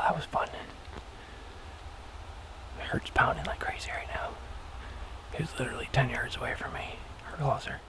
that was fun. My heart's pounding like crazy right now. He was literally 10 yards away from me, or closer.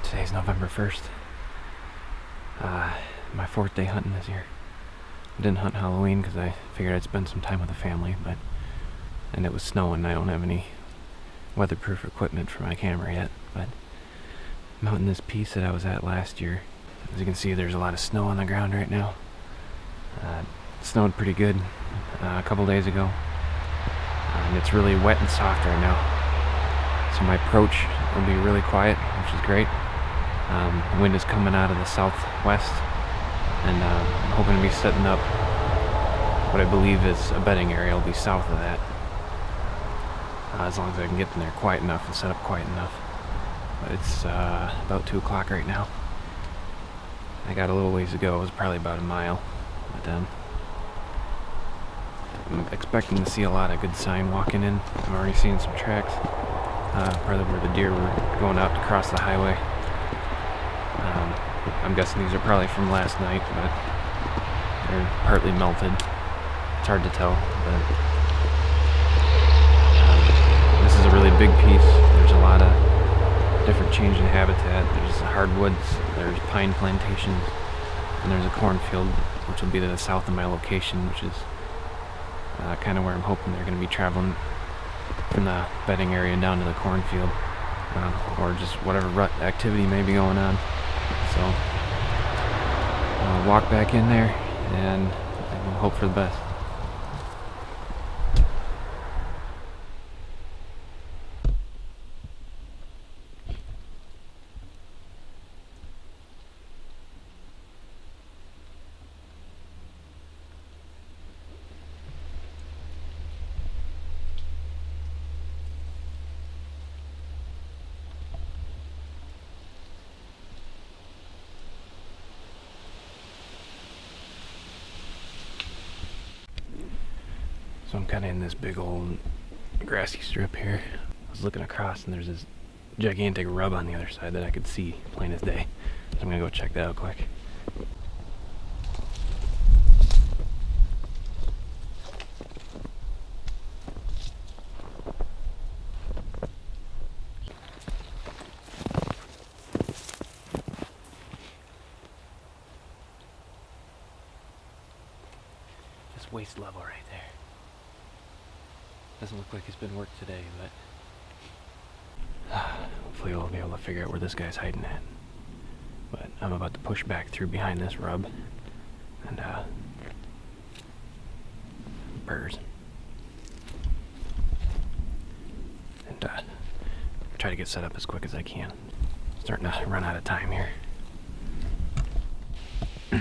Today's November 1st. My 4th day hunting this year. I didn't hunt Halloween because I figured I'd spend some time with the family, and it was snowing and I don't have any weatherproof equipment for my camera yet, but I'm out in this piece that I was at last year. As you can see, there's a lot of snow on the ground right now. It snowed pretty good a couple days ago, and it's really wet and soft right now. So my approach will be really quiet, which is great. The wind is coming out of the southwest, and I'm hoping to be setting up what I believe is a bedding area. I'll be south of that, as long as I can get in there quiet enough and set up quiet enough. But it's about 2 o'clock right now. I got a little ways to go. It was probably about a mile, but I'm expecting to see a lot of good sign walking in. I'm already seeing some tracks, probably where the deer were going out to cross the highway. I'm guessing these are probably from last night, but they're partly melted. It's hard to tell, but this is a really big piece. There's a lot of different change in habitat. There's hardwoods, there's pine plantations, and there's a cornfield, which will be to the south of my location, which is kind of where I'm hoping they're going to be traveling from the bedding area down to the cornfield, or just whatever rut activity may be going on. So I'll walk back in there and hope for the best. So I'm kind of in this big old grassy strip here. I was looking across and there's this gigantic rub on the other side that I could see plain as day. So I'm gonna go check that out quick. Just waist level right there. Doesn't look like it's been worked today, but hopefully we'll be able to figure out where this guy's hiding at. But I'm about to push back through behind this rub and burrs, and try to get set up as quick as I can. Starting to run out of time here. So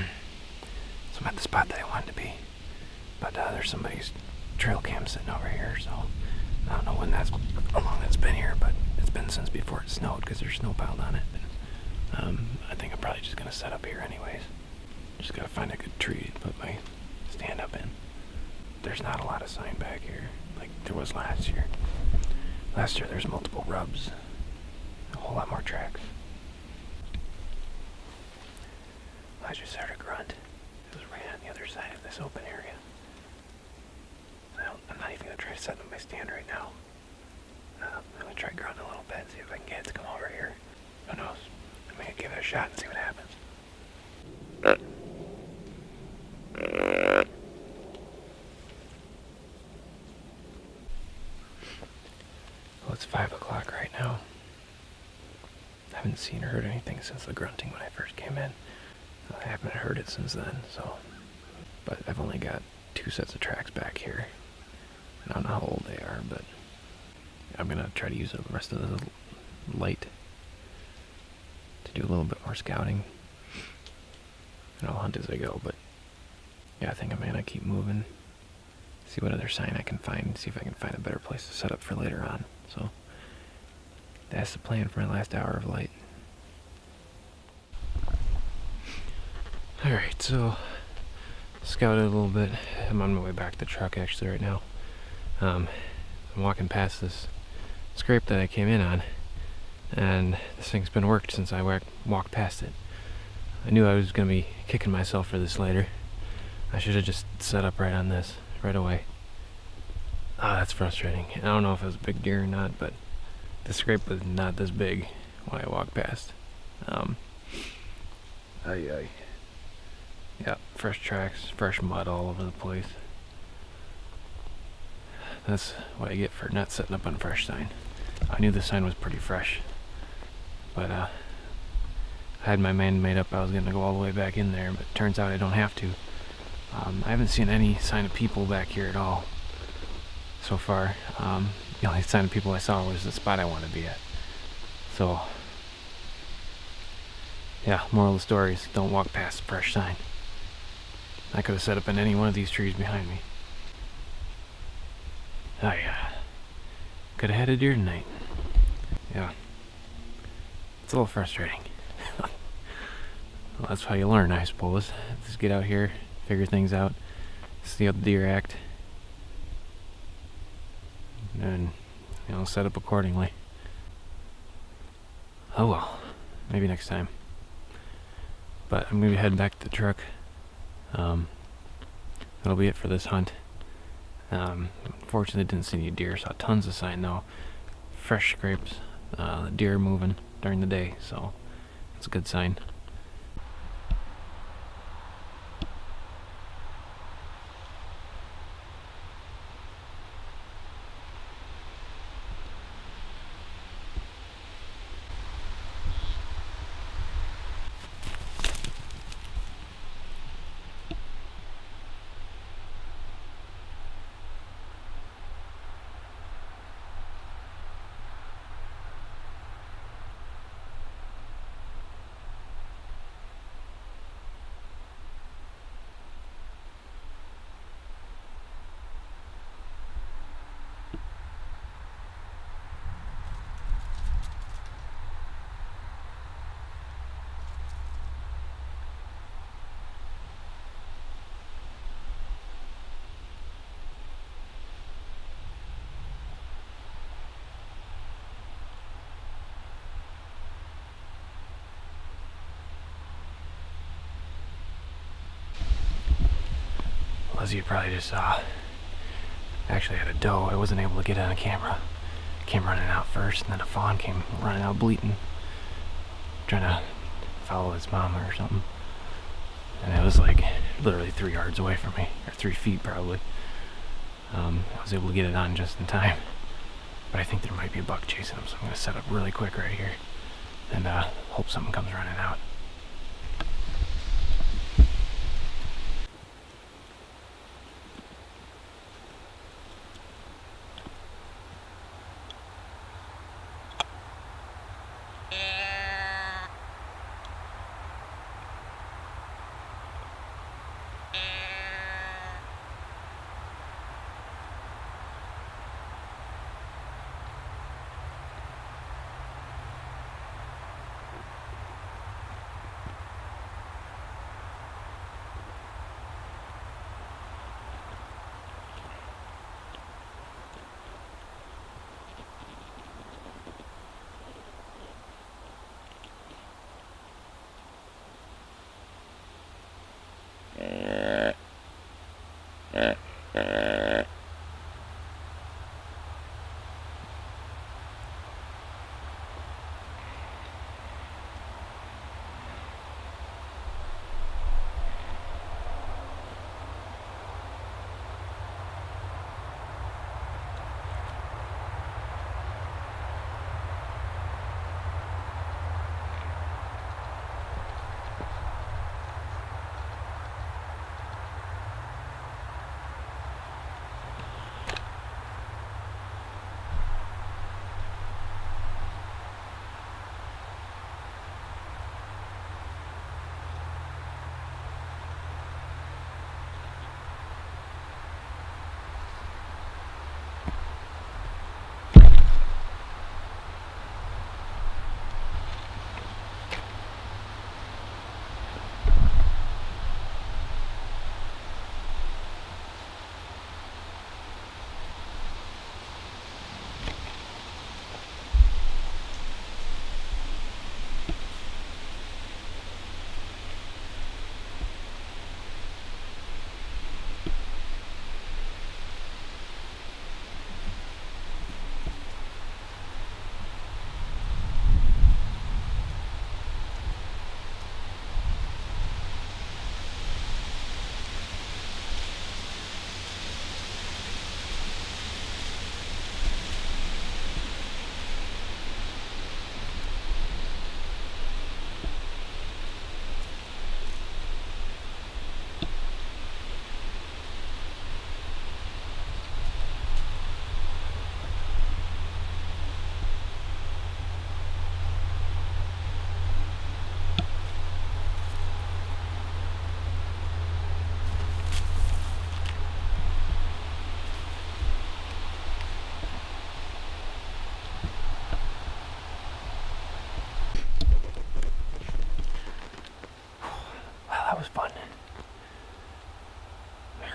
I'm at the spot that I wanted to be, but there's somebody's trail cam sitting over here, so I don't know how long that's been here, but it's been since before it snowed because there's snow piled on it. I think I'm probably just gonna set up here anyways. Just gotta find a good tree to put my stand up in. There's not a lot of sign back here like there was last year. Last year there's multiple rubs, a whole lot more tracks. I just heard a grunt. It was right on the other side of this open area. I'm not even going to try to set up my stand right now. I'm going to try grunting a little bit, see if I can get it to come over here. Who knows? I'm going to give it a shot and see what happens. Well, it's 5 o'clock right now. I haven't seen or heard anything since the grunting when I first came in. I haven't heard it since then, so But I've only got 2 sets of tracks back here. I don't know how old they are, but I'm gonna try to use the rest of the light to do a little bit more scouting. And I'll hunt as I go, but yeah, I think I'm gonna keep moving, see what other sign I can find, see if I can find a better place to set up for later on. So that's the plan for my last hour of light. Alright, so scouted a little bit. I'm on my way back to the truck actually right now. I'm walking past this scrape that I came in on, and this thing's been worked since I walked past it. I knew I was going to be kicking myself for this later. I should have just set up right on this right away. That's frustrating. I don't know if it was a big deer or not, but the scrape was not this big when I walked past. Yeah, fresh tracks, fresh mud all over the place. That's what I get for not setting up on a fresh sign. I knew the sign was pretty fresh, but I had my mind made up I was going to go all the way back in there, but it turns out I don't have to. I haven't seen any sign of people back here at all so far. The only sign of people I saw was the spot I want to be at. So, yeah, moral of the story is don't walk past a fresh sign. I could have set up in any one of these trees behind me. Oh yeah, could have had a deer tonight. Yeah, it's a little frustrating. Well, that's how you learn, I suppose. Just get out here, figure things out, see how the deer act, and set up accordingly. Oh well, maybe next time. But I'm gonna be heading back to the truck. That'll be it for this hunt. Unfortunately didn't see any deer, saw tons of sign though. Fresh scrapes, the deer moving during the day, so it's a good sign. As you probably just saw, I actually had a doe. I wasn't able to get it on camera. Came running out first, and then a fawn came running out bleating, trying to follow its mama or something. And it was like literally 3 yards away from me, or 3 feet probably. I was able to get it on just in time, but I think there might be a buck chasing him, so I'm going to set up really quick right here and hope something comes running out.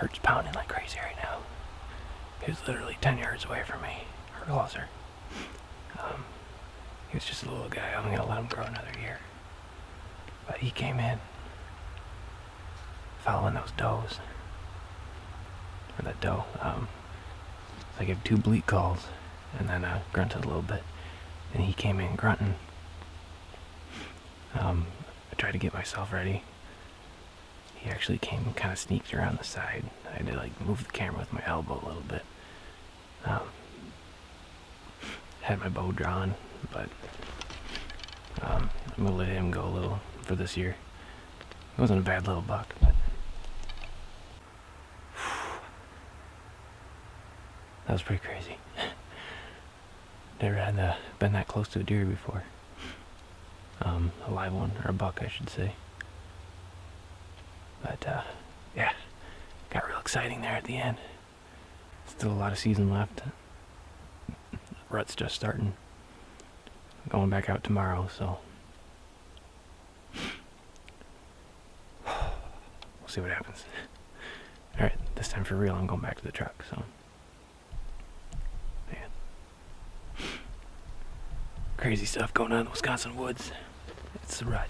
heart's pounding like crazy right now. He was literally 10 yards away from me, or closer. He was just a little guy. I'm gonna let him grow another year. But he came in, following those does. Or that doe. So I gave 2 bleat calls, and then grunted a little bit. And he came in grunting. I tried to get myself ready. He actually came and kind of sneaked around the side. I had to like move the camera with my elbow a little bit. Had my bow drawn, but I'm gonna let him go a little for this year. It wasn't a bad little buck, but that was pretty crazy. Never had been that close to a deer before. A live one, or a buck, I should say. But yeah, got real exciting there at the end. Still a lot of season left. Rut's just starting. Going back out tomorrow, so we'll see what happens. Alright, this time for real, I'm going back to the truck, so. Man. Crazy stuff going on in the Wisconsin woods. It's the rut.